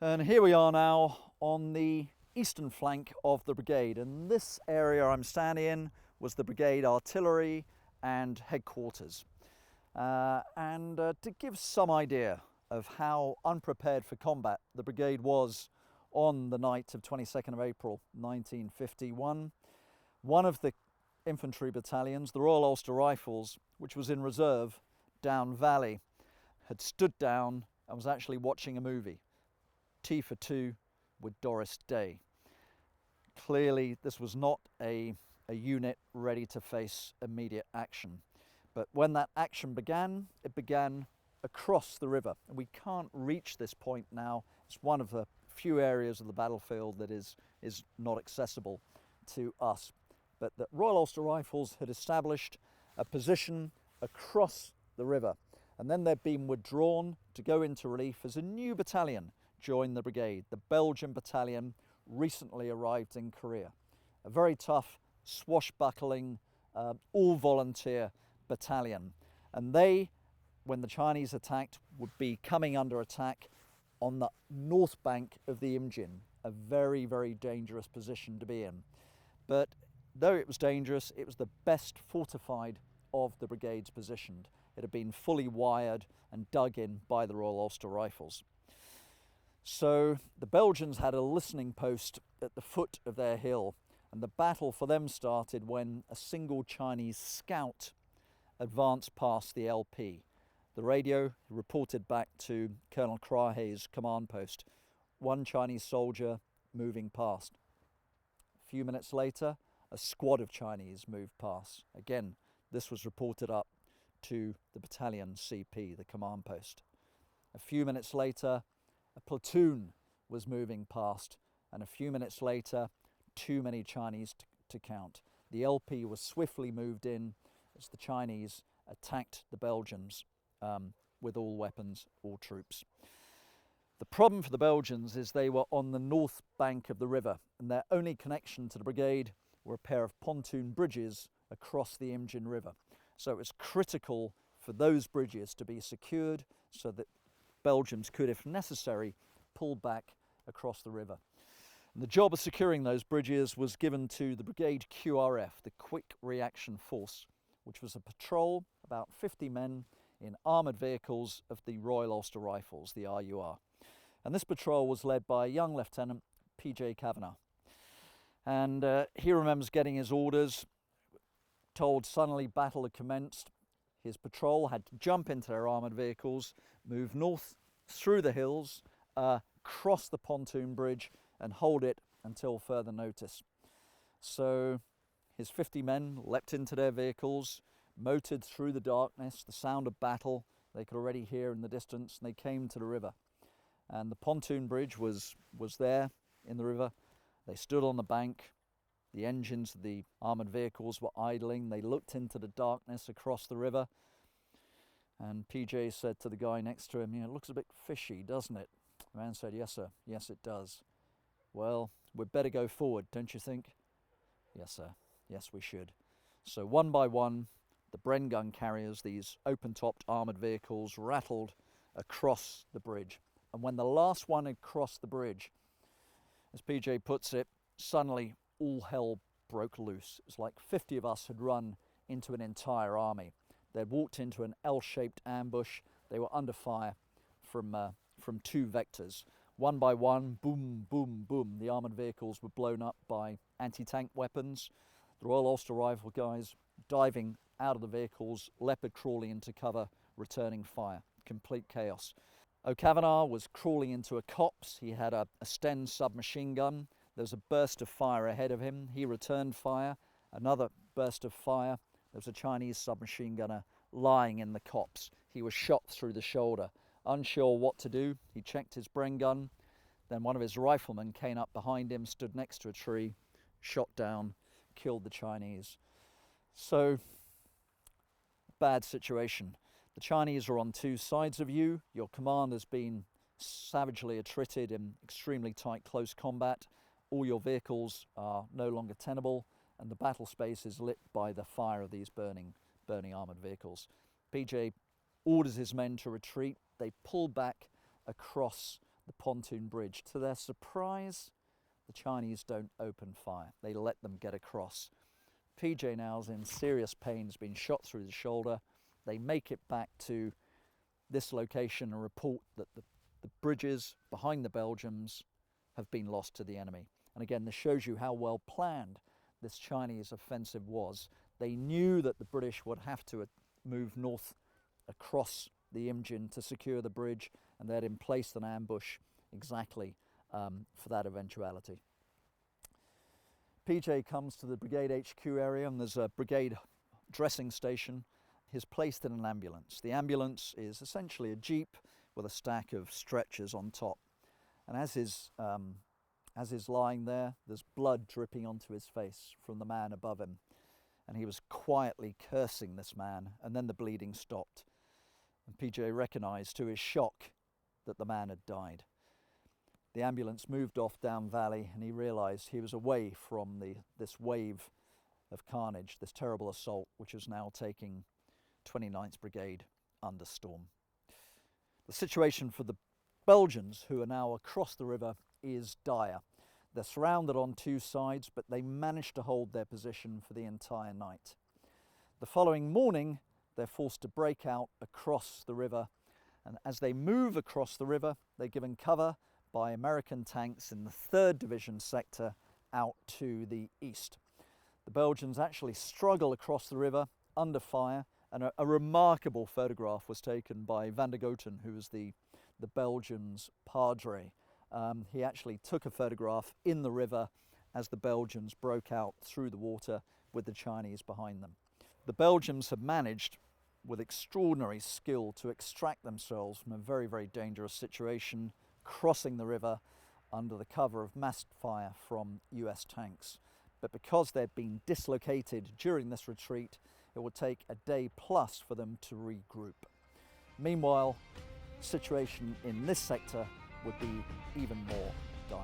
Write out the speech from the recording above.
And here we are now on the eastern flank of the brigade, and this area I'm standing in was the brigade artillery and headquarters. To give some idea of how unprepared for combat the brigade was on the night of 22nd of April 1951, one of the infantry battalions, the Royal Ulster Rifles, which was in reserve down valley, had stood down and was actually watching a movie, Tea for Two with Doris Day. Clearly this was not a unit ready to face immediate action. But when that action began, it began across the river. And we can't reach this point now. It's one of the few areas of the battlefield that is not accessible to us. But the Royal Ulster Rifles had established a position across the river. And then they'd been withdrawn to go into relief as a new battalion joined the brigade, the Belgian Battalion, recently arrived in Korea. A very tough, swashbuckling, all-volunteer battalion. And they, when the Chinese attacked, would be coming under attack on the north bank of the Imjin, a very, very dangerous position to be in. But though it was dangerous, it was the best fortified of the brigades positioned. It had been fully wired and dug in by the Royal Ulster Rifles. So the Belgians had a listening post at the foot of their hill, and the battle for them started when a single Chinese scout advanced past the LP. The radio reported back to Colonel Krahe's command post, one Chinese soldier moving past. A few minutes later, a squad of Chinese moved past. Again, this was reported up to the battalion CP, the command post. A few minutes later, a platoon was moving past, and a few minutes later, too many Chinese to count. The LP was swiftly moved in as the Chinese attacked the Belgians with all weapons, all troops. The problem for the Belgians is they were on the north bank of the river, and their only connection to the brigade were a pair of pontoon bridges across the Imjin River. So it was critical for those bridges to be secured so that Belgians could, if necessary, pull back across the river. And the job of securing those bridges was given to the Brigade QRF, the Quick Reaction Force, which was a patrol, about 50 men in armoured vehicles of the Royal Ulster Rifles, the RUR. And this patrol was led by a young Lieutenant, PJ Kavanagh. And he remembers getting his orders, told suddenly battle had commenced. His patrol had to jump into their armoured vehicles, move north through the hills, cross the pontoon bridge and hold it until further notice. So his 50 men leapt into their vehicles, motored through the darkness, the sound of battle they could already hear in the distance, and they came to the river. And the pontoon bridge was there in the river. They stood on the bank. The engines of the armoured vehicles were idling. They looked into the darkness across the river. And PJ said to the guy next to him, "It looks a bit fishy, doesn't it?" The man said, "Yes, sir. Yes, it does." "Well, we'd better go forward, don't you think?" "Yes, sir. Yes, we should." So one by one, the Bren gun carriers, these open-topped armoured vehicles, rattled across the bridge. And when the last one had crossed the bridge, as PJ puts it, suddenly all hell broke loose. It was like 50 of us had run into an entire army. They'd walked into an L-shaped ambush. They were under fire from two vectors. One by one, boom, boom, boom, the armoured vehicles were blown up by anti-tank weapons. The Royal Ulster Rifle guys diving out of the vehicles, leopard crawling into cover, returning fire. Complete chaos. O'Kavanagh was crawling into a copse. He had a Sten submachine gun. There was a burst of fire ahead of him. He returned fire. Another burst of fire. There was a Chinese submachine gunner lying in the copse. He was shot through the shoulder. Unsure what to do, he checked his Bren gun. Then one of his riflemen came up behind him, stood next to a tree, shot down, killed the Chinese. So, bad situation. The Chinese are on two sides of you. Your command has been savagely attrited in extremely tight close combat. All your vehicles are no longer tenable, and the battle space is lit by the fire of these burning armoured vehicles. PJ orders his men to retreat. They pull back across the pontoon bridge. To their surprise, the Chinese don't open fire. They let them get across. PJ now is in serious pain, has been shot through the shoulder. They make it back to this location and report that the bridges behind the Belgians have been lost to the enemy. And again, this shows you how well planned this Chinese offensive was. They knew that the British would have to move north across the Imjin to secure the bridge, and they had placed an ambush exactly for that eventuality. PJ comes to the brigade HQ area, and there's a brigade dressing station. He's placed in an ambulance. The ambulance is essentially a jeep with a stack of stretchers on top. And as he's lying there, there's blood dripping onto his face from the man above him. And he was quietly cursing this man, and then the bleeding stopped. And PJ recognised to his shock that the man had died. The ambulance moved off down valley, and he realised he was away from this wave of carnage, this terrible assault, which was now taking 29th Brigade under storm. The situation for the Belgians, who are now across the river, is dire. They're surrounded on two sides, but they managed to hold their position for the entire night. The following morning, they're forced to break out across the river, and as they move across the river, they're given cover by American tanks in the 3rd Division sector out to the east. The Belgians actually struggle across the river under fire, and a remarkable photograph was taken by Van der Goten, who was the Belgians' padre. He actually took a photograph in the river as the Belgians broke out through the water with the Chinese behind them. The Belgians had managed, with extraordinary skill, to extract themselves from a very, very dangerous situation, crossing the river under the cover of massed fire from US tanks. But because they'd been dislocated during this retreat, it would take a day plus for them to regroup. Meanwhile, the situation in this sector would be even more dire.